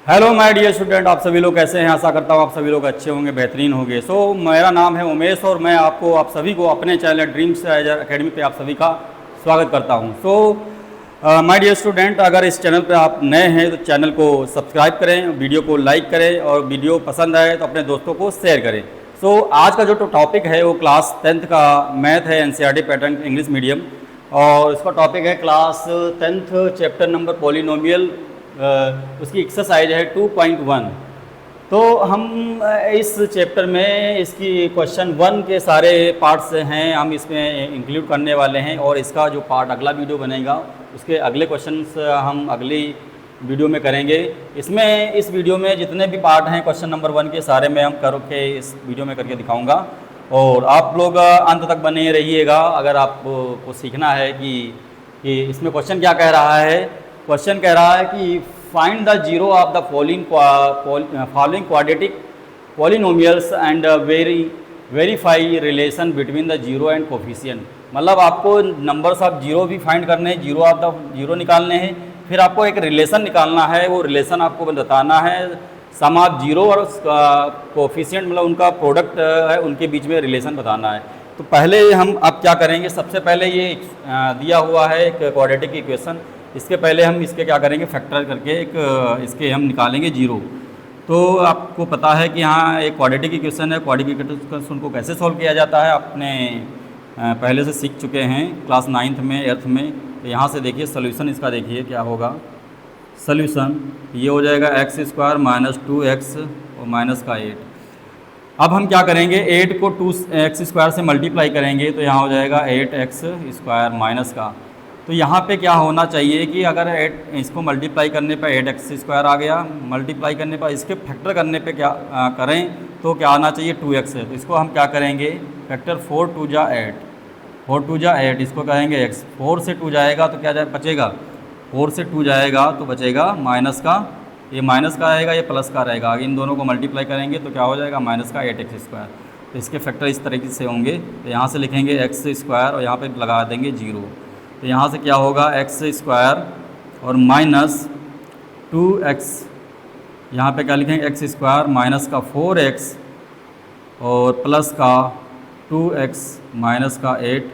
Hello my dear student, आप सभी लोग कैसे हैं। आशा करता हूँ आप सभी लोग अच्छे होंगे, बेहतरीन होंगे। मेरा नाम है उमेश और मैं आप सभी को अपने चैनल ड्रीम्स एकेडमी पे आप सभी का स्वागत करता हूँ। माय डियर स्टूडेंट, अगर इस चैनल पे आप नए हैं तो चैनल को सब्सक्राइब करें, वीडियो को लाइक करें और वीडियो पसंद आए तो अपने दोस्तों को शेयर करें। आज का जो टॉपिक है वो क्लास 10th का मैथ है, एनसीईआरटी पैटर्न इंग्लिश मीडियम, और इसका टॉपिक है class 10th chapter number polynomial. उसकी एक्सरसाइज है 2.1। तो हम इस चैप्टर में इसकी क्वेश्चन 1 के सारे पार्ट्स हैं हम इसमें इंक्लूड करने वाले हैं, और इसका जो पार्ट अगला वीडियो बनेगा उसके अगले क्वेश्चंस हम अगली वीडियो में करेंगे। इस वीडियो में जितने भी पार्ट हैं क्वेश्चन नंबर 1 के सारे में हम करके इस वीडियो में करके दिखाऊंगा, और आप लोग अंत तक बने रहिएगा अगर आपको सीखना है कि इसमें क्वेश्चन क्या कह रहा है। क्वेश्चन कह रहा है कि find the zero of the following quadratic polynomials and verify relation between the zero and coefficient. मतलब आपको नंबर्स ऑफ जीरो भी फाइंड करने हैं, जीरो ऑफ द जीरो निकालने हैं, फिर आपको एक रिलेशन निकालना है। वो रिलेशन आपको बताना है सम ऑफ जीरो और कोफिशिएंट, मतलब उनका प्रोडक्ट है, उनके बीच में रिलेशन बताना है। तो पहले हम अब क्या करेंगे, सबसे पहले ये दिया हुआ है एक क्वाड्रेटिक इक्वेशन, इसके पहले हम इसके क्या करेंगे, फैक्टर करके एक इसके हम निकालेंगे जीरो। तो आपको पता है कि यहाँ एक क्वाड्रेटिक इक्वेशन है, क्वाड्रेटिक इक्वेशन को कैसे सॉल्व किया जाता है आपने पहले से सीख चुके हैं क्लास 9th में 8th में। तो यहाँ से देखिए सोल्यूशन इसका, देखिए क्या होगा सोल्यूशन। ये हो जाएगा x² माइनस 2x और माइनस का 8। अब हम क्या करेंगे, 8 को 2x² से मल्टीप्लाई करेंगे तो यहाँ हो जाएगा 8x² माइनस का। तो यहाँ पे क्या होना चाहिए कि अगर इसको मल्टीप्लाई करने पे 8x² आ गया, मल्टीप्लाई करने पर इसके फैक्टर करने पे क्या करें तो क्या आना चाहिए 2x है। तो इसको हम क्या करेंगे, फैक्टर 4 2 जा 8, 4 2 जा 8, इसको कहेंगे x। 4 से 2 जाएगा तो क्या बचेगा, 4 से 2 जाएगा तो बचेगा माइनस का, ये माइनस का आएगा, ये प्लस का रहेगा। इन दोनों को मल्टीप्लाई करेंगे तो क्या हो जाएगा माइनस का 8x²। तो इसके फैक्टर इस तरीके से होंगे। तो यहाँ से लिखेंगे x² और यहाँ पर लगा देंगे 0। तो यहाँ से क्या होगा x² और माइनस 2x, यहाँ पे क्या लिखेंगे x² माइनस का 4x और प्लस का 2x माइनस का 8,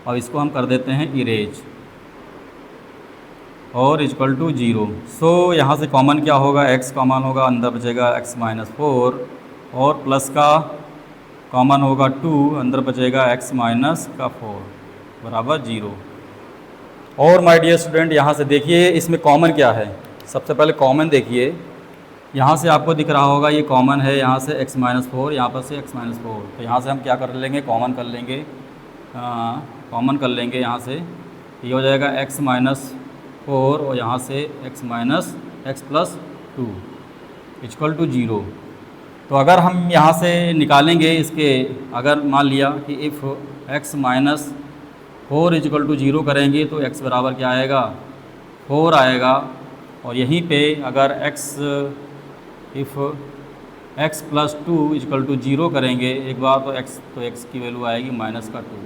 और इसको हम कर देते हैं इरेज और इक्वल टू 0। सो यहाँ से कॉमन क्या होगा, x कॉमन होगा, अंदर बचेगा x माइनस 4 और प्लस का कॉमन होगा 2, अंदर बचेगा x माइनस का 4 बराबर 0। और माय डियर स्टूडेंट यहाँ से देखिए इसमें कॉमन क्या है। सबसे पहले कॉमन देखिए, यहाँ से आपको दिख रहा होगा ये कॉमन है, यहाँ से x माइनस 4, यहाँ पर से x माइनस 4। तो यहाँ से हम क्या कर लेंगे, कॉमन कर लेंगे, कॉमन कर लेंगे। यहाँ से ये हो जाएगा x माइनस 4 और यहाँ से x minus x plus 2 equal to 0। तो अगर हम यहाँ से निकालेंगे इसके, अगर मान लिया कि if x minus 4 equal to 0 करेंगे तो x बराबर क्या आएगा, 4 आएगा। और यहीं पे अगर if x plus 2 equal to 0 करेंगे एक बार तो x की वैल्यू आएगी माइनस का 2।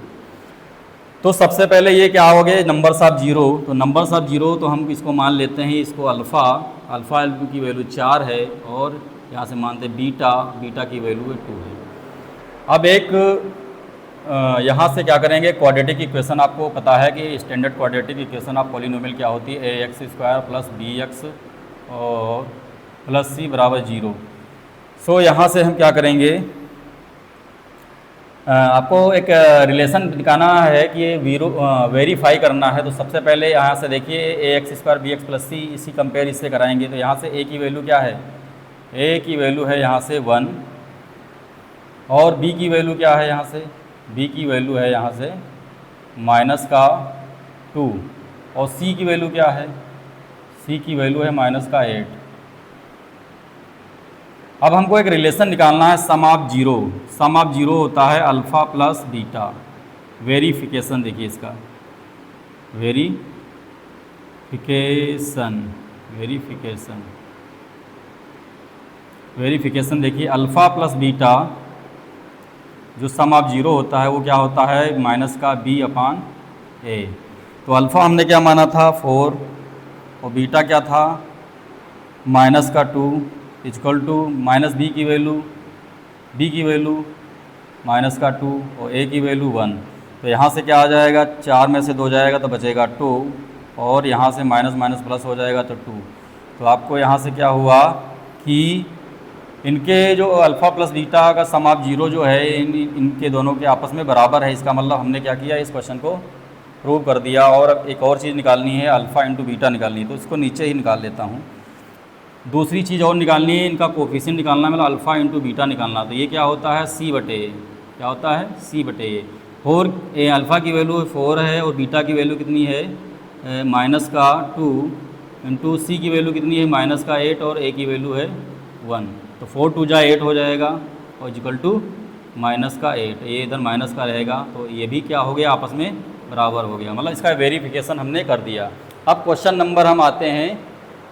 तो सबसे पहले ये क्या हो गए, नंबर्स ऑफ जीरो। तो नंबर्स ऑफ जीरो तो हम इसको मान लेते हैं, इसको अल्फ़ा की वैल्यू 4 है, और यहाँ से मानते हैं बीटा की वैल्यू 2 है। अब एक यहाँ से क्या करेंगे, क्वाड्रेटिक इक्वेशन आपको पता है कि standard quadratic equation of polynomial क्या होती है, ax² प्लस bx और प्लस c बराबर 0। सो यहाँ से हम क्या करेंगे, आपको एक रिलेशन दिखाना है कि ये वेरीफाई करना है। तो सबसे पहले यहाँ से देखिए ax² bx प्लस c, इसी कंपेयर इससे कराएंगे। तो यहाँ से a की वैल्यू क्या है, a की वैल्यू है यहाँ से 1, और b की वैल्यू क्या है, यहाँ से b की वैल्यू है यहाँ से माइनस का 2, और c की वैल्यू क्या है, c की वैल्यू है माइनस का 8। अब हमको एक रिलेशन निकालना है sum of zero. Sum of zero होता है अल्फ़ा प्लस बीटा। वेरिफिकेशन देखिए इसका, वेरिफिकेशन देखिए, अल्फ़ा प्लस बीटा जो सम ऑफ जीरो होता है वो क्या होता है, माइनस का b/a। तो अल्फ़ा हमने क्या माना था 4 और बीटा क्या था माइनस का 2 इक्वल टू माइनस बी की वैल्यू माइनस का 2 और ए की वैल्यू 1। तो यहाँ से क्या आ जाएगा, 4 में से 2 जाएगा तो बचेगा 2 और यहाँ से माइनस माइनस प्लस हो जाएगा तो 2। तो आपको यहाँ से क्या हुआ कि इनके जो अल्फ़ा प्लस बीटा का सम ऑफ जीरो जो है इनके दोनों के आपस में बराबर है। इसका मतलब हमने क्या किया, इस क्वेश्चन को प्रूव कर दिया। और अब एक और चीज़ निकालनी है, अल्फ़ा इंटू बीटा निकालनी है, तो इसको नीचे ही निकाल लेता हूँ। दूसरी चीज़ और निकालनी है, इनका कोफिशिएंट निकालना है, मतलब अल्फ़ा इंटू बीटा निकालना। तो ये क्या होता है, सी बटे ए। क्या होता है, सी बटे ए। फोर अल्फ़ा की वैल्यू 4 है और बीटा की वैल्यू कितनी है, माइनस का 2 इंटू सी की वैल्यू कितनी है, माइनस का 8 और ए की वैल्यू है 1। तो 4 2 जा 8 हो जाएगा और इक्वल टू माइनस का 8। ये इधर माइनस का रहेगा तो ये भी क्या हो गया, आपस में बराबर हो गया। मतलब इसका वेरिफिकेशन हमने कर दिया। अब क्वेश्चन नंबर हम आते हैं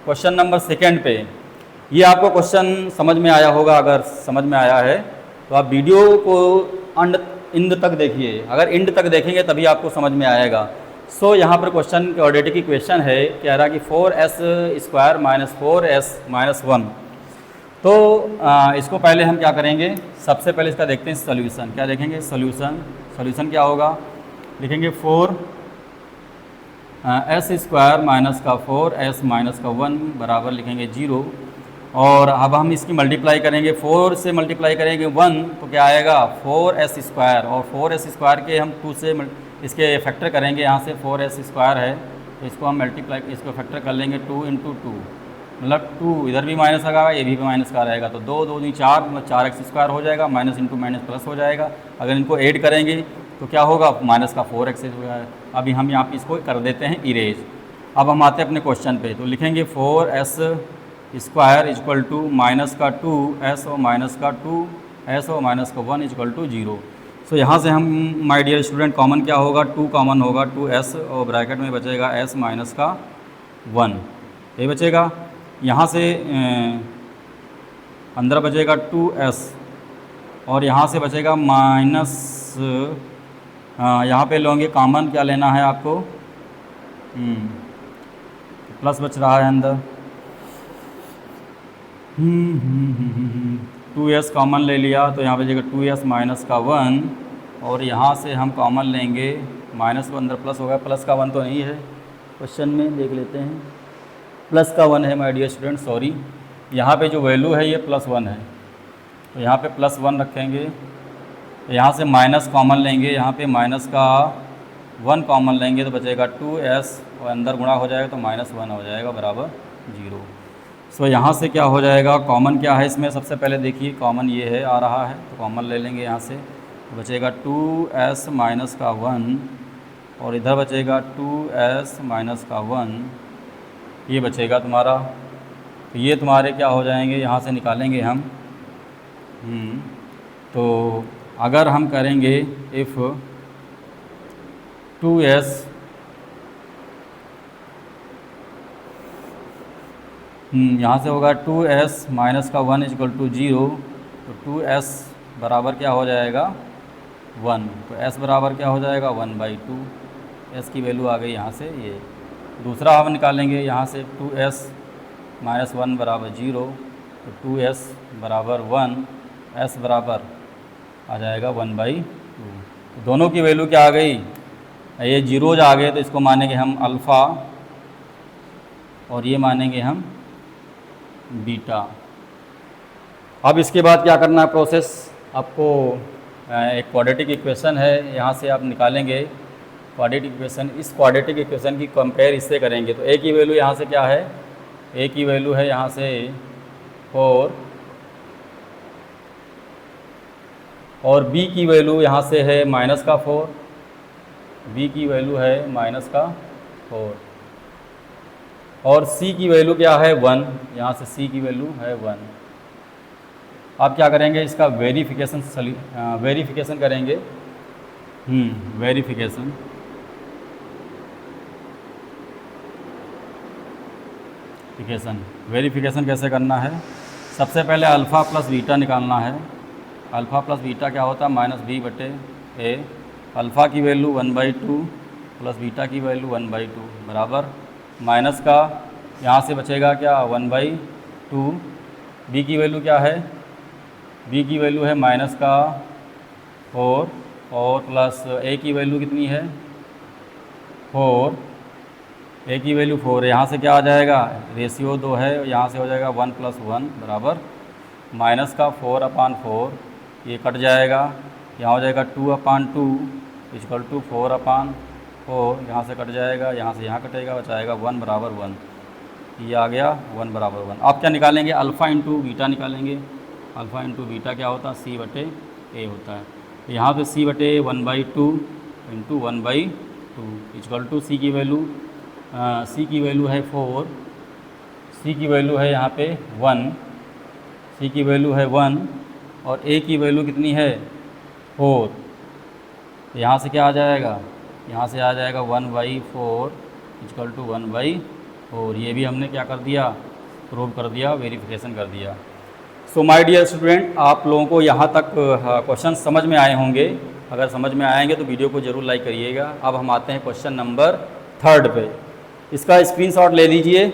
क्वेश्चन नंबर 2 पे। ये आपको क्वेश्चन समझ में आया होगा। अगर समझ में आया है तो आप वीडियो को इंड तक देखिए। अगर इंड तक देखेंगे तभी आपको समझ में आएगा। सो यहाँ पर क्वेश्चन क्वाड्रेटिक इक्वेशन है, कह रहा कि 4s² माइनस 4s माइनस 1। तो इसको पहले हम क्या करेंगे, सबसे पहले इसका देखते हैं सॉल्यूशन। क्या देखेंगे, सॉल्यूशन क्या होगा, लिखेंगे 4s² माइनस का 4s माइनस का 1 बराबर लिखेंगे 0। और अब हम इसकी मल्टीप्लाई करेंगे, 4 से मल्टीप्लाई करेंगे 1 तो क्या आएगा 4s²। और 4s² के हम 2 से इसके फैक्टर करेंगे। यहाँ से 4s² है तो इसको हम मल्टीप्लाई, इसको फैक्टर कर लेंगे 2 इंटू 2, मतलब 2 इधर भी माइनस आएगा, ये भी माइनस का रहेगा। तो 2 2 नहीं 4, मतलब 4x² हो जाएगा, माइनस इंटू माइनस प्लस हो जाएगा। अगर इनको ऐड करेंगे तो क्या होगा, माइनस का 4x हो जाएगा। अभी हम यहाँ पे इसको कर देते हैं इरेज। अब हम आते हैं अपने क्वेश्चन पे, तो लिखेंगे 4s² इक्वल टू माइनस का 2s और माइनस का 2s और माइनस का 1 इक्वल टू 0। सो यहाँ से हम माय डियर स्टूडेंट कॉमन क्या होगा, 2 कॉमन होगा, 2s और ब्रैकेट में बचेगा s माइनस का 1, ये बचेगा। यहाँ से अंदर बचेगा 2s और यहाँ से बचेगा माइनस, यहाँ पे लोगे कॉमन, क्या लेना है आपको, प्लस बच रहा है अंदर, 2s कॉमन ले लिया तो यहाँ बचेगा 2s माइनस का 1 और यहाँ से हम कॉमन लेंगे माइनस को अंदर प्लस होगा। प्लस का 1 तो नहीं है क्वेश्चन में, देख लेते हैं, प्लस का 1 है माय डियर स्टूडेंट, सॉरी। यहाँ पे जो वैल्यू है ये +1 है तो यहाँ पे +1 रखेंगे। तो यहाँ से माइनस कॉमन लेंगे, यहाँ पे माइनस का 1 कॉमन लेंगे तो बचेगा 2s और अंदर गुणा हो जाएगा तो -1 हो जाएगा बराबर 0। सो यहाँ से क्या हो जाएगा, कॉमन क्या है इसमें, सबसे पहले देखिए कॉमन ये है, आ रहा है तो कॉमन ले लेंगे यहाँ से, तो बचेगा 2s माइनस का 1 और इधर बचेगा 2s माइनस का 1, ये बचेगा तुम्हारा। तो ये तुम्हारे क्या हो जाएंगे, यहाँ से निकालेंगे हम। तो अगर हम करेंगे इफ़ 2s यहाँ से होगा 2s माइनस का 1 इक्वल टू 0, तो 2s बराबर क्या हो जाएगा 1, तो s बराबर क्या हो जाएगा 1/2, s की वैल्यू आ गई यहाँ से। ये दूसरा हम निकालेंगे यहाँ से 2s माइनस 1 बराबर 0, तो 2s बराबर 1, s बराबर आ जाएगा 1/2। तो दोनों की वैल्यू क्या आ गई, ये जीरोज आ गए तो इसको मानेंगे हम अल्फ़ा और ये मानेंगे हम बीटा। अब इसके बाद क्या करना है प्रोसेस, आपको एक क्वाड्रेटिक इक्वेशन है, यहाँ से आप निकालेंगे क्वाड्रेटिक इक्वेशन। इस क्वाड्रेटिक इक्वेशन की कंपेयर इससे करेंगे तो a की वैल्यू यहाँ से क्या है, a की वैल्यू है यहाँ से 4 और b की वैल्यू यहाँ से है माइनस का 4, b की वैल्यू है माइनस का 4 और c की वैल्यू क्या है 1, यहाँ से c की वैल्यू है 1। आप क्या करेंगे, इसका वेरिफिकेशन करेंगे। वेरिफिकेशन कैसे करना है, सबसे पहले अल्फ़ा प्लस बीटा निकालना है। अल्फ़ा प्लस बीटा क्या होता है, -b/a। अल्फ़ा की वैल्यू 1/2 प्लस बीटा की वैल्यू 1/2 बराबर माइनस का, यहाँ से बचेगा क्या 1/2 2, बी की वैल्यू क्या है, बी की वैल्यू है माइनस का 4 और प्लस ए की वैल्यू कितनी है 4, ए की वैल्यू 4 है। यहाँ से क्या आ जाएगा, रेशियो 2 है, यहाँ से हो जाएगा 1 + 1 बराबर माइनस का 4/4, ये कट जाएगा, यहाँ हो जाएगा 2/2 = 4/4, यहाँ से कट जाएगा, यहाँ से यहाँ कटेगा, बचाएगा 1 = 1, ये आ गया 1 = 1। अब क्या निकालेंगे, अल्फ़ा इंटू बीटा निकालेंगे। अल्फ़ा इंटू बीटा क्या होता है, C/A होता है। तो यहाँ पे C/1/2 × 1/2 = C की वैल्यू, C की वैल्यू है 4, C की वैल्यू है यहाँ पे 1, C की वैल्यू है 1 और A की वैल्यू कितनी है 4। यहाँ से क्या आ जाएगा, यहाँ से आ जाएगा 1/4 = 1/4। ये भी हमने क्या कर दिया, प्रूव कर दिया, वेरिफिकेशन कर दिया। सो माय डियर स्टूडेंट, आप लोगों को यहाँ तक क्वेश्चन समझ में आए होंगे। अगर समझ में आएंगे तो वीडियो को ज़रूर लाइक करिएगा। अब हम आते हैं क्वेश्चन नंबर 3 पे। इसका स्क्रीनशॉट ले लीजिए,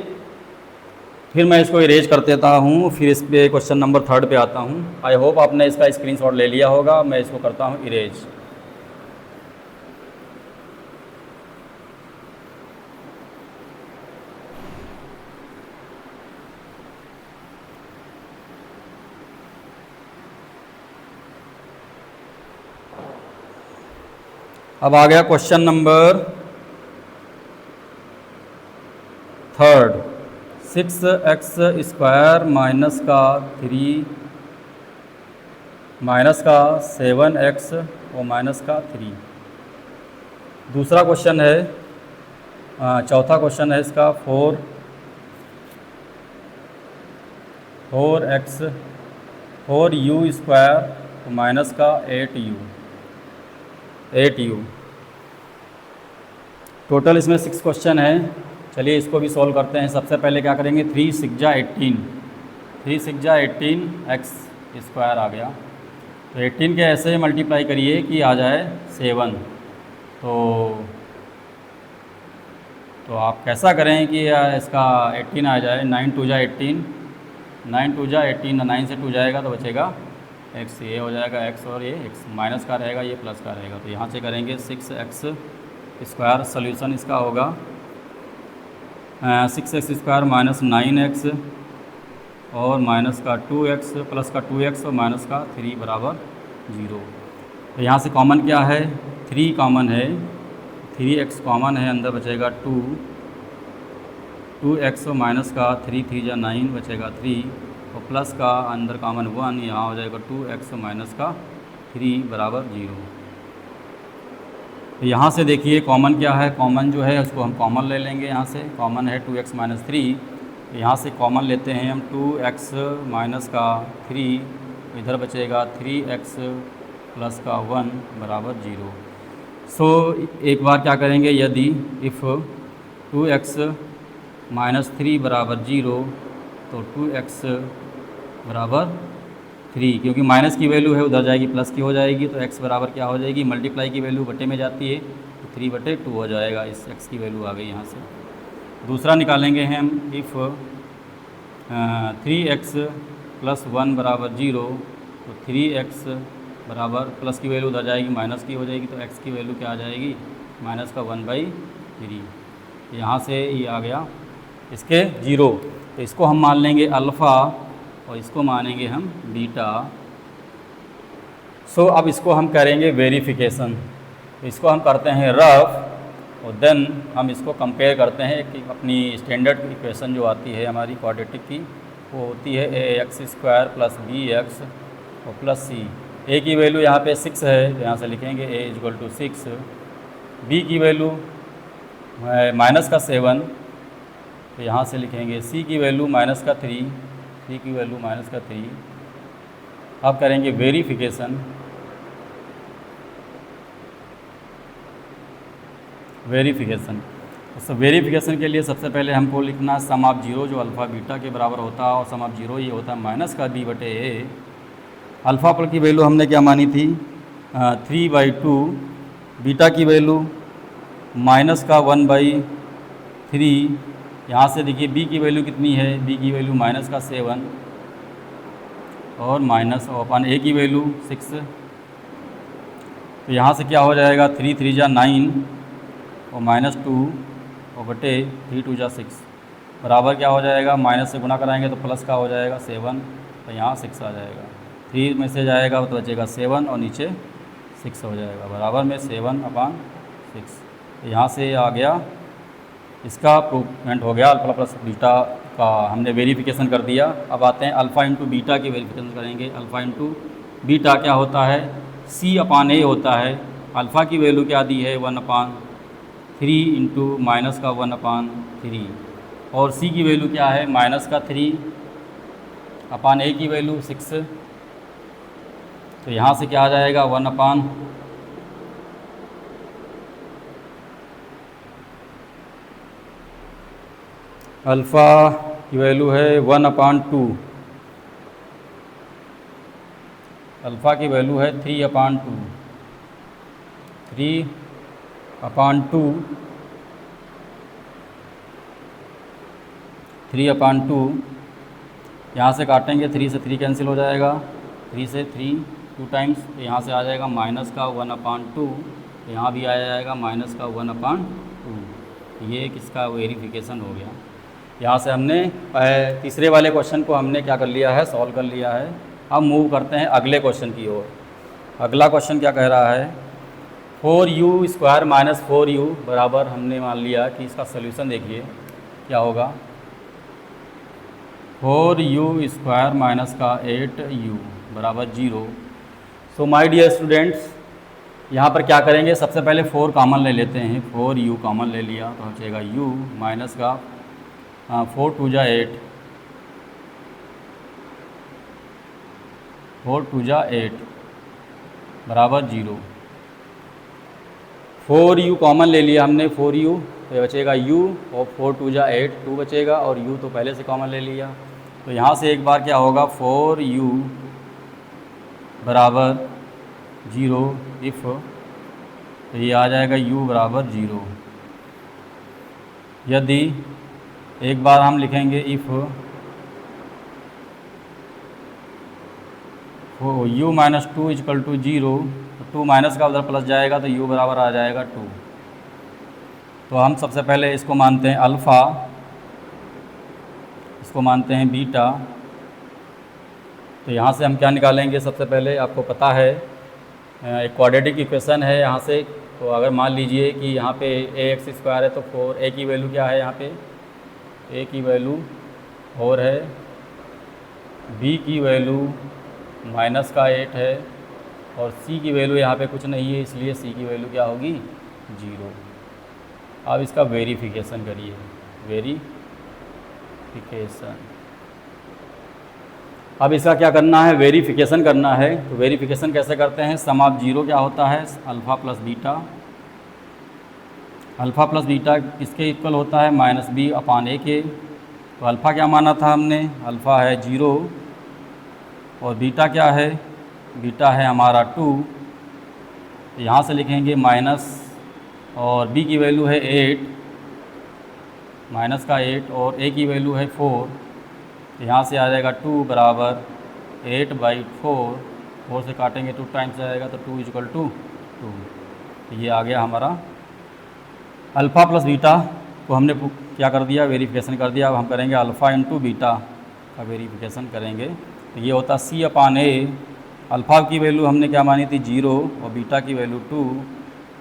फिर मैं इसको इरेज कर देता हूँ, फिर इस पे क्वेश्चन नंबर 3 पे आता हूँ। आई होप आपने इसका स्क्रीनशॉट ले लिया होगा। मैं इसको करता हूँ इरेज। अब आ गया क्वेश्चन नंबर 3, 6x² माइनस का 3 माइनस का 7x और माइनस का 3। दूसरा क्वेश्चन है, चौथा क्वेश्चन है इसका 4u² माइनस का 8u। टोटल इसमें 6 क्वेश्चन है। चलिए इसको भी सॉल्व करते हैं। सबसे पहले क्या करेंगे, 3 × 6 = 18, 3 × 6 = 18x² आ गया। तो 18 के ऐसे मल्टीप्लाई करिए कि आ जाए 7। तो आप कैसा करें कि इसका 18 आ जाए, 9 × 2 = 18, 9 × 2 = 18, 9 से 2 जाएगा तो बचेगा x, ये हो जाएगा x और ये x, माइनस का रहेगा, ये प्लस का रहेगा। तो यहाँ से करेंगे 6x², सोल्यूशन इसका होगा 6x² माइनस 9x और माइनस का 2x प्लस का 2x और माइनस का 3 = 0। तो यहाँ से कॉमन क्या है, 3 कॉमन है, 3x कॉमन है, अंदर बचेगा 2x और माइनस का 3 × 3 = 9 बचेगा 3 और प्लस का अंदर कॉमन 1, यहाँ हो जाएगा 2x माइनस का 3 = 0। तो यहाँ से देखिए कॉमन क्या है, कॉमन जो है उसको हम कॉमन ले लेंगे। यहाँ से कॉमन है 2x - 3, तो यहाँ से कॉमन लेते हैं हम 2x माइनस का 3, इधर बचेगा 3x प्लस का 1 = 0। सो एक बार क्या करेंगे, यदि इफ़ 2x - 3 = 0 तो 2x = 3, क्योंकि माइनस की वैल्यू है उधर जाएगी प्लस की हो जाएगी, तो x बराबर क्या हो जाएगी, मल्टीप्लाई की वैल्यू बटे में जाती है तो 3/2 हो जाएगा। इस x की वैल्यू आ गई यहाँ से। दूसरा निकालेंगे हम, इफ़ 3x + 1 = 0 तो 3x बराबर प्लस की वैल्यू उधर जाएगी माइनस की हो जाएगी, तो x की वैल्यू क्या आ जाएगी, माइनस का 1/3। यहाँ से ये आ गया इसके 0। तो इसको हम मान लेंगे अल्फ़ा और इसको मानेंगे हम बीटा। सो अब इसको हम करेंगे वेरिफिकेशन। इसको हम करते हैं रफ और देन हम इसको कंपेयर करते हैं कि अपनी स्टैंडर्ड इक्वेशन जो आती है हमारी क्वाड्रेटिक की, वो होती है ax² + bx और प्लस c। a की वैल्यू यहाँ पे 6 है, तो यहाँ से लिखेंगे a = 6, b की वैल्यू माइनस का 7, तो यहाँ से लिखेंगे c की वैल्यू माइनस का 3, c की वैल्यू माइनस का 3। अब करेंगे वेरिफिकेशन। तो वेरिफिकेशन के लिए सबसे पहले हमको लिखना सम ऑफ 0 जो अल्फ़ा बीटा के बराबर होता है, और सम ऑफ 0 ये होता है माइनस का b/a। अल्फ़ा पर की वैल्यू हमने क्या मानी थी, 3/2, बीटा की वैल्यू माइनस का 1/3 यहाँ से देखिए b की वैल्यू कितनी है, b की वैल्यू -7 और माइनस अपन a की वैल्यू 6। तो यहाँ से क्या हो जाएगा, 3 3 जा 9 और -2 और बटे 3 2 जा 6 बराबर क्या हो जाएगा, माइनस से गुना कराएंगे तो प्लस का हो जाएगा 7, तो यहाँ 6 आ जाएगा। 3 में से जाएगा तो बचेगा 7 और नीचे 6 हो जाएगा, बराबर में 7/6। तो यहाँ से आ गया, इसका प्रूवमेंट हो गया अल्फा प्लस बीटा का हमने वेरिफिकेशन कर दिया। अब आते हैं अल्फ़ा इंटू बीटा की वेरिफिकेशन करेंगे। अल्फ़ा इंटू बीटा क्या होता है, C/A होता है। अल्फ़ा की वैल्यू क्या दी है, 1/3 इंटू माइनस का 1/3 और C की वैल्यू क्या है, -3/A की वैल्यू 6। तो यहाँ से क्या आ जाएगा, 1/ अल्फ़ा की वैल्यू है 1/2, अल्फ़ा की वैल्यू है 3/2, 3/2 यहाँ से काटेंगे, 3 से 3 कैंसिल हो जाएगा, 3 से 3 2 टाइम्स, तो यहाँ से आ जाएगा माइनस का 1/2, तो यहाँ भी आ जाएगा माइनस का 1/2। ये किसका वेरिफिकेशन हो गया। यहाँ से हमने तीसरे वाले क्वेश्चन को हमने क्या कर लिया है, सॉल्व कर लिया है। अब मूव करते हैं अगले क्वेश्चन की ओर। अगला क्वेश्चन क्या कह रहा है, 4u² - 4u बराबर, हमने मान लिया कि इसका सलूशन देखिए क्या होगा, 4u² माइनस का 8u बराबर 0। सो माय डियर स्टूडेंट्स, यहाँ पर क्या करेंगे, सबसे पहले 4 कॉमन ले लेते हैं। 4u कॉमन ले लिया तो बचेगा u माइनस का 4 2 जा 8, 4 2 जा 8 बराबर 0। 4u कॉमन ले लिया हमने, 4u तो ये बचेगा u और 4 2 जा 8 2 बचेगा और u तो पहले से कॉमन ले लिया। तो यहाँ से एक बार क्या होगा, 4u बराबर 0 इफ़, तो ये आ जाएगा u बराबर 0। यदि एक बार हम लिखेंगे इफ़ u - 2 = 0, तो 2 माइनस का उधर प्लस जाएगा तो u बराबर आ जाएगा 2। तो हम सबसे पहले इसको मानते हैं अल्फ़ा, इसको मानते हैं बीटा। तो यहाँ से हम क्या निकालेंगे, सबसे पहले आपको पता है एक क्वाड्रेटिक इक्वेशन है यहाँ से। तो अगर मान लीजिए कि यहाँ पे ax² है तो 4a की वैल्यू क्या है, यहाँ पे a की वैल्यू 4 है, b की वैल्यू -8 है और c की वैल्यू यहाँ पे कुछ नहीं है, इसलिए c की वैल्यू क्या होगी, 0। अब इसका वेरिफिकेशन करिए, वेरिफिकेशन। अब इसका क्या करना है, वेरिफिकेशन करना है। तो वेरिफिकेशन कैसे करते हैं, सम ऑफ 0 क्या होता है, alpha plus beta. Alpha plus beta किसके इक्वल होता है, -b/a के। तो अल्फ़ा क्या माना था हमने, अल्फ़ा है 0 और बीटा क्या है, बीटा है हमारा 2। तो यहाँ से लिखेंगे माइनस और b की वैल्यू है 8, माइनस का 8 और a की वैल्यू है 4। तो यहाँ से आ जाएगा 2 बराबर 8/4, 4 से काटेंगे 2 टाइम्स जाएगा तो 2 = 2। तो ये आ गया हमारा अल्फ़ा प्लस बीटा को हमने क्या कर दिया, वेरिफिकेशन कर दिया। अब हम करेंगे अल्फ़ा इंटू बीटा का वेरिफिकेशन करेंगे। तो ये होता C/A। अल्फ़ा की वैल्यू हमने क्या मानी थी, 0 और बीटा की वैल्यू 2,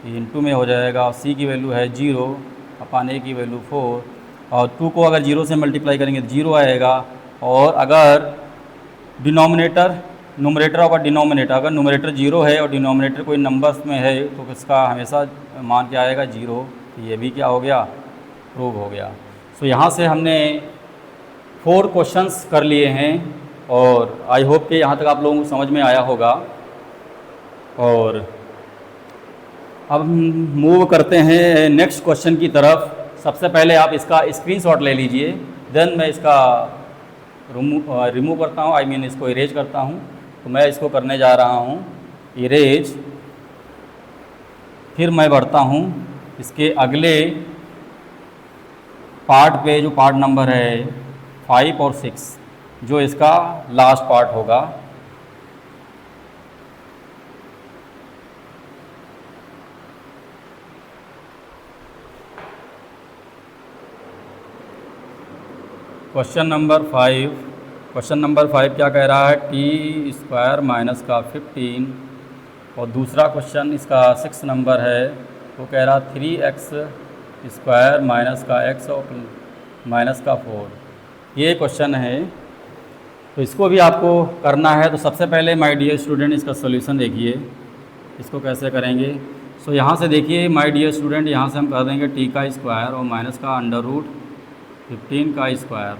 इंटू में हो जाएगा। और C की वैल्यू है 0/A की वैल्यू 4 और 2 को अगर 0 से मल्टीप्लाई करेंगे तो 0 आएगा। और अगर न्यूमरेटर और डिनोमिनेटर, अगर न्यूमरेटर 0 है और डिनोमिनेटर कोई नंबर्स में है तो इसका हमेशा मान क्या आएगा, 0। तो ये भी क्या हो गया, प्रूव हो गया। सो यहाँ से हमने 4 क्वेश्चंस कर लिए हैं और आई होप कि यहाँ तक आप लोगों को समझ में आया होगा। और अब मूव करते हैं नेक्स्ट क्वेश्चन की तरफ। सबसे पहले आप इसका स्क्रीनशॉट ले लीजिए, देन मैं इसका रिमूव करता हूँ, आई मीन इसको इरेज करता हूँ। तो मैं इसको करने जा रहा हूँ इरेज, फिर मैं बढ़ता हूँ इसके अगले पार्ट पे जो पार्ट नंबर है 5 और 6, जो इसका लास्ट पार्ट होगा, क्वेश्चन नंबर 5 क्या कह रहा है, टी स्क्वायर माइनस का 15, और दूसरा क्वेश्चन इसका 6 नंबर है, वो कह रहा 3x स्क्वायर माइनस का x और माइनस का 4। ये क्वेश्चन है, तो इसको भी आपको करना है। तो सबसे पहले माय डियर स्टूडेंट इसका सॉल्यूशन देखिए, इसको कैसे करेंगे। सो यहाँ से देखिए माय डियर स्टूडेंट, यहाँ से हम कर देंगे टी का स्क्वायर और माइनस का अंडर रूट 15 का स्क्वायर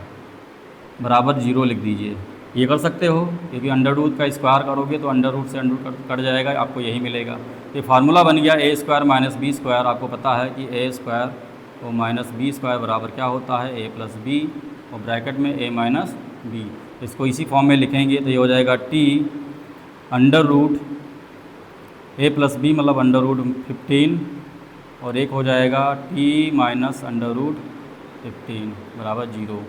बराबर 0 लिख दीजिए। ये कर सकते हो क्योंकि अंडर रूट का स्क्वायर करोगे तो अंडर रूट से अंडर रूट कट जाएगा, आपको यही मिलेगा। ये फार्मूला बन गया ए स्क्वायर माइनस बी स्क्वायर। आपको पता है कि ए स्क्वायर और माइनस बी स्क्वायर बराबर क्या होता है, ए प्लस बी और ब्रैकेट में ए माइनस बी। इसको इसी फॉर्म में लिखेंगे तो ये हो जाएगा टी अंडर रूट ए प्लस बी मतलब अंडर रूट 15 और एक हो जाएगा टी माइनस अंडर रूट 15 बराबर 0।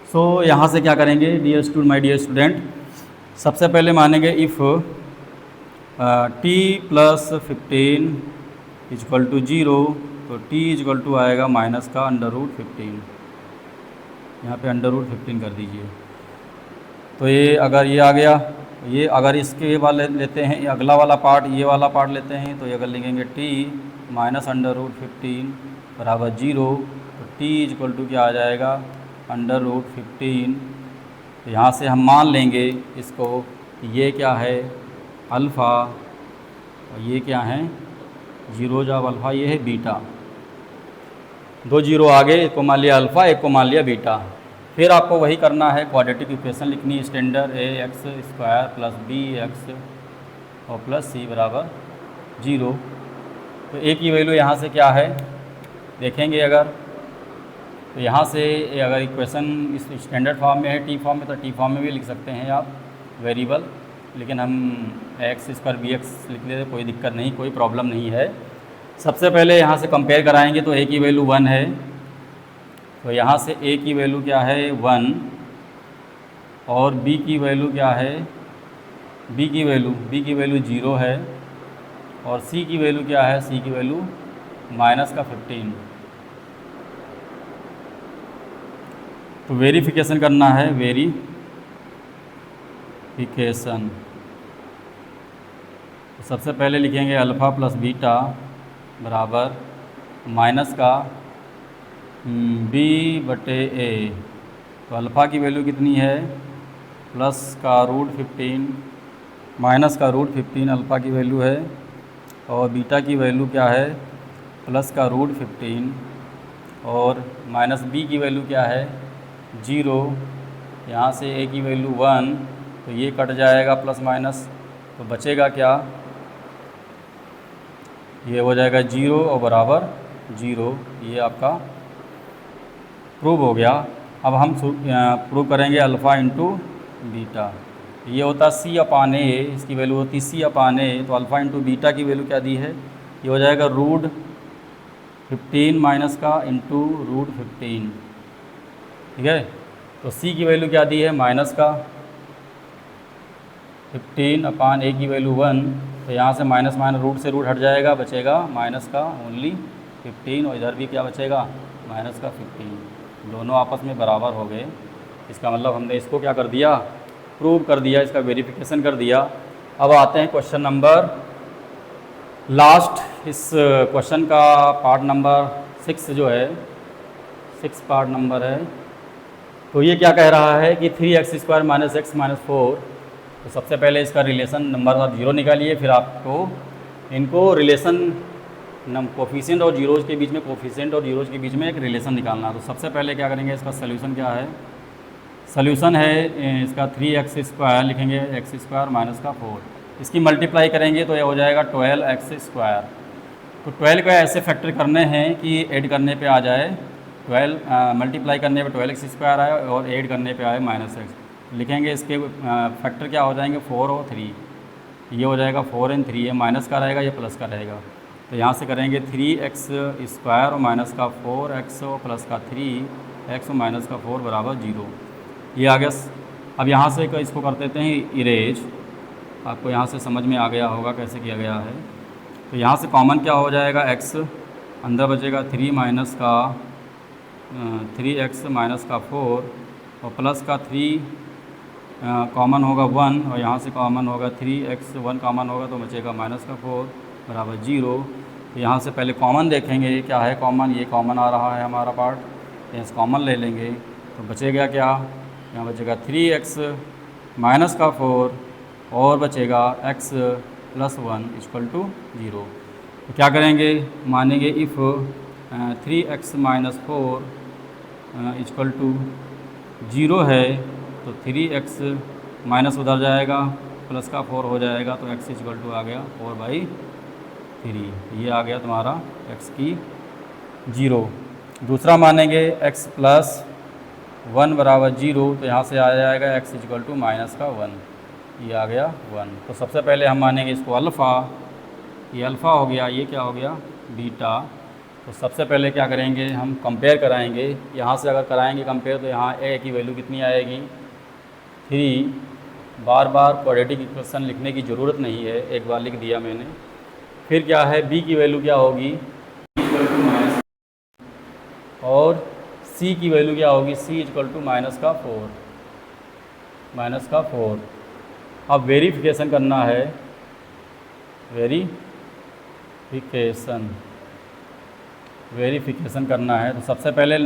सो यहाँ से क्या करेंगे माय डियर स्टूडेंट, सबसे पहले मानेंगे if T plus 15 equal to 0, तो टी इजक्वल टू आएगा माइनस का अंडर रूट 15। यहाँ पे अंडर रूट 15 कर दीजिए। तो ये अगर ये आ गया, ये अगर इसके वाले लेते हैं, ये अगला वाला पार्ट, ये वाला पार्ट लेते हैं, तो ये अगर लिखेंगे टी माइनस अंडर रूट 15 बराबर 0, तो टी इजक्वल टू क्या आ जाएगा अंडर रूट 15। तो यहाँ से हम मान लेंगे इसको, ये क्या है अल्फ़ा और ये क्या है 0 जब अल्फ़ा, ये है बीटा। 2 0 आगे, एक को मान लिया अल्फ़ा, एक को मान लिया बीटा। फिर आपको वही करना है, क्वाड्रेटिक इक्वेशन लिखनी standard, a x square plus b x और प्लस सी बराबर 0। तो ए की वैल्यू यहाँ से क्या है देखेंगे अगर, तो यहाँ से अगर इक्वेशन इस स्टैंडर्ड फॉर्म में है टी फॉर्म में, तो टी फॉर्म में भी लिख सकते हैं आप वेरिएबल, लेकिन हम एक्स स्क्वायर बी एक्स लिख लेते, कोई दिक्कत नहीं, कोई प्रॉब्लम नहीं है। सबसे पहले यहाँ से कंपेयर कराएंगे तो ए की वैल्यू 1 है, तो यहाँ से ए की वैल्यू क्या है 1 और बी की वैल्यू क्या है, बी की वैल्यू 0 है और सी की वैल्यू क्या है, सी की वैल्यू माइनस का 15। तो वेरिफिकेशन करना है, वेरिफिकेशन। तो सबसे पहले लिखेंगे अल्फ़ा प्लस बीटा बराबर माइनस का बी बटे ए। तो अल्फ़ा की वैल्यू कितनी है प्लस का रूट 15 माइनस का रूट 15 अल्फ़ा की वैल्यू है, और बीटा की वैल्यू क्या है प्लस का रूट 15 और माइनस बी की वैल्यू क्या है 0। यहाँ से ए की वैल्यू 1, तो ये कट जाएगा प्लस माइनस, तो बचेगा क्या, ये हो जाएगा 0 और बराबर 0। ये आपका प्रूव हो गया। अब हम प्रूव करेंगे अल्फ़ा इंटू बीटा। ये होता सी अपान ए, इसकी वैल्यू होती सी अपान ए। तो अल्फ़ा इंटू बीटा की वैल्यू क्या दी है, ये हो जाएगा रूट 15 माइनस का इंटू रूट 15, ठीक है। तो सी की वैल्यू क्या दी है माइनस का 15 अपान ए की वैल्यू 1, तो यहाँ से माइनस रूट से रूट हट जाएगा, बचेगा माइनस का ओनली 15 और इधर भी क्या बचेगा माइनस का 15, दोनों आपस में बराबर हो गए। इसका मतलब हमने इसको क्या कर दिया, प्रूव कर दिया, इसका वेरिफिकेशन कर दिया। अब आते हैं क्वेश्चन नंबर लास्ट। इस क्वेश्चन का पार्ट नंबर 6 जो है 6 पार्ट नंबर है। तो ये क्या कह रहा है कि 3x square minus x minus 4। तो सबसे पहले इसका रिलेशन नंबर आप 0 निकालिए, फिर आपको इनको रिलेशन कोफिशिएंट और जीरोज़ के बीच में, कोफिशिएंट और जीरोज़ के बीच में एक रिलेशन निकालना। तो सबसे पहले क्या करेंगे, इसका सोल्यूशन क्या है, सोल्यूशन है इसका 3x स्क्वायर लिखेंगे, एक्स स्क्वायर माइनस का 4, इसकी मल्टीप्लाई करेंगे तो ये हो जाएगा 12x स्क्वायर। तो 12 को ऐसे फैक्टर करने हैं कि ऐड करने पे आ जाए 12, मल्टीप्लाई करने पे 12x स्क्वायर आए और ऐड करने पे आए माइनस एक्स। लिखेंगे इसके फैक्टर क्या हो जाएंगे 4 और 3, ये हो जाएगा 4 और 3, ये माइनस का रहेगा, ये प्लस का रहेगा। तो यहाँ से करेंगे 3x स्क्वायर और माइनस का 4x और प्लस का 3x और माइनस का 4 बराबर 0। ये आ गया। अब यहाँ से इसको कर देते हैं इरेज। आपको यहाँ से समझ में आ गया होगा कैसे किया गया है। तो यहाँ से कॉमन क्या हो जाएगा, x अंदर बचेगा 3x माइनस का 4 और प्लस का 3 कॉमन होगा 1 और यहाँ से कॉमन होगा 3x 1 कॉमन होगा तो बचेगा माइनस का 4 बराबर 0। तो यहाँ से पहले कॉमन देखेंगे क्या है कॉमन, ये कॉमन आ रहा है हमारा पार्ट, यहाँ से कॉमन ले लेंगे तो बचेगा क्या, यहाँ बचेगा 3x माइनस का 4 और बचेगा x प्लस 1 इक्वल टू 0। तो क्या करेंगे, मानेंगे if 3x minus 4 equal to 0 है तो 3x माइनस उधर जाएगा प्लस का 4 हो जाएगा तो x इक्वल टू आ गया 4/3। ये आ गया तुम्हारा x की 0। दूसरा मानेंगे x प्लस 1 बराबर 0 तो यहाँ से आ जाएगा x इक्वल टू माइनस का 1, ये आ गया 1। तो सबसे पहले हम मानेंगे इसको अल्फ़ा, ये अल्फ़ा हो गया, ये क्या हो गया बीटा। तो सबसे पहले क्या करेंगे हम कंपेयर कराएंगे, यहाँ से अगर कराएंगे कंपेयर तो यहाँ a की वैल्यू कितनी आएगी 3। बार बार क्वाड्रेटिक इक्वेशन लिखने की ज़रूरत नहीं है, एक बार लिख दिया मैंने। फिर क्या है b की वैल्यू क्या होगी इक्वल टू माइनस, और c की वैल्यू क्या होगी c इक्वल टू माइनस का 4। अब वेरिफिकेशन करना है, वेरिफिकेशन करना है। तो सबसे पहले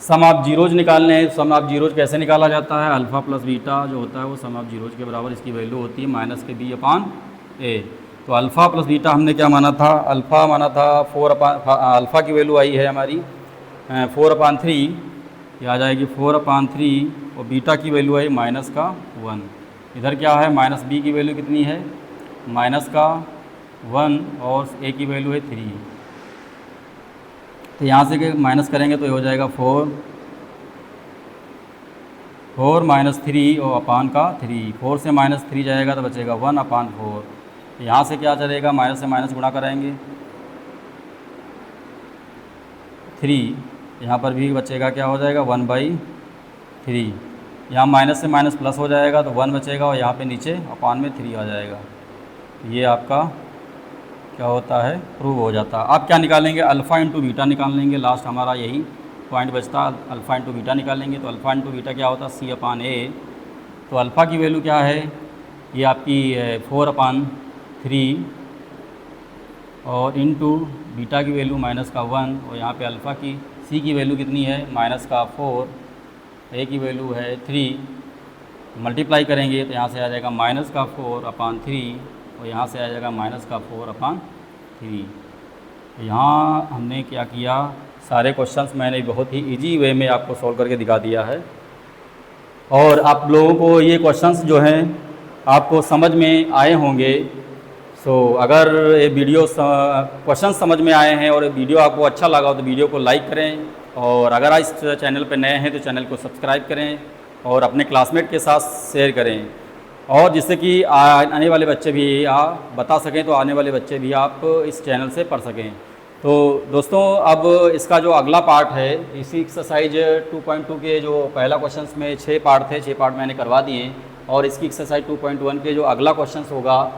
सम ऑफ जीरोज निकालने हैं। सम ऑफ जीरोज कैसे निकाला जाता है, अल्फ़ा प्लस बीटा जो होता है वो सम ऑफ जीरोज के बराबर इसकी वैल्यू होती है माइनस के b/a। तो अल्फ़ा प्लस बीटा हमने क्या माना था, अल्फ़ा माना था 4/अल्फ़ा की वैल्यू आई है हमारी 4/3, ये आ जाएगी 4/3 और बीटा की वैल्यू आई माइनस का 1। इधर क्या है माइनस b की वैल्यू कितनी है माइनस का 1 और a की वैल्यू है 3। तो यहाँ से माइनस करेंगे तो ये हो जाएगा 4 माइनस 3 और अपान का 3, 4 से माइनस 3 जाएगा तो बचेगा 1/4। तो यहाँ से क्या चलेगा, माइनस से माइनस गुणा कराएंगे 3, यहाँ पर भी बचेगा क्या हो जाएगा 1/3। यहाँ माइनस से माइनस प्लस हो जाएगा तो 1 बचेगा और यहाँ पे नीचे अपान में 3 आ जाएगा। ये आपका क्या होता है प्रूव हो जाता है। आप क्या निकालेंगे, अल्फ़ा इंटू बीटा निकाल लेंगे। लास्ट हमारा यही पॉइंट बचता, अल्फ़ा इंटू बीटा निकालेंगे। तो अल्फ़ा इंटू बीटा क्या होता है c/a। तो अल्फ़ा की वैल्यू क्या है, ये आपकी 4/3 और इंटू बीटा की वैल्यू माइनस का 1 और यहाँ पे अल्फ़ा की c की वैल्यू कितनी है माइनस का 4, a की वैल्यू है 3, मल्टीप्लाई करेंगे तो यहाँ से आ जाएगा माइनस का 4/3 और यहाँ से आ जाएगा माइनस का 4/3। यहाँ हमने क्या किया, सारे क्वेश्चंस मैंने बहुत ही इजी वे में आपको सॉल्व करके दिखा दिया है और आप लोगों को ये क्वेश्चंस जो हैं आपको समझ में आए होंगे। सो अगर ये वीडियो क्वेश्चन समझ में आए हैं और वीडियो आपको अच्छा लगा हो तो वीडियो को लाइक करें और अगर इस चैनल पर नए हैं तो चैनल को सब्सक्राइब करें और अपने क्लासमेट के साथ शेयर करें और जिससे कि आने वाले बच्चे भी आप बता सकें, तो आने वाले बच्चे भी आप इस चैनल से पढ़ सकें। तो दोस्तों अब इसका जो अगला पार्ट है, इसी एक्सरसाइज 2.2 के जो पहला क्वेश्चंस में 6 पार्ट थे, 6 पार्ट मैंने करवा दिए और इसकी एक्सरसाइज 2.1 के जो अगला क्वेश्चंस होगा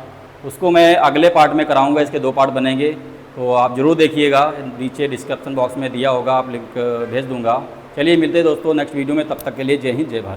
उसको मैं अगले पार्ट में कराऊंगा। इसके 2 पार्ट बनेंगे तो आप ज़रूर देखिएगा, नीचे डिस्क्रिप्शन बॉक्स में दिया होगा, आप लिंक भेज दूँगा। चलिए मिलते हैं दोस्तों नेक्स्ट वीडियो में, तब तक के लिए जय हिंद जय भारत।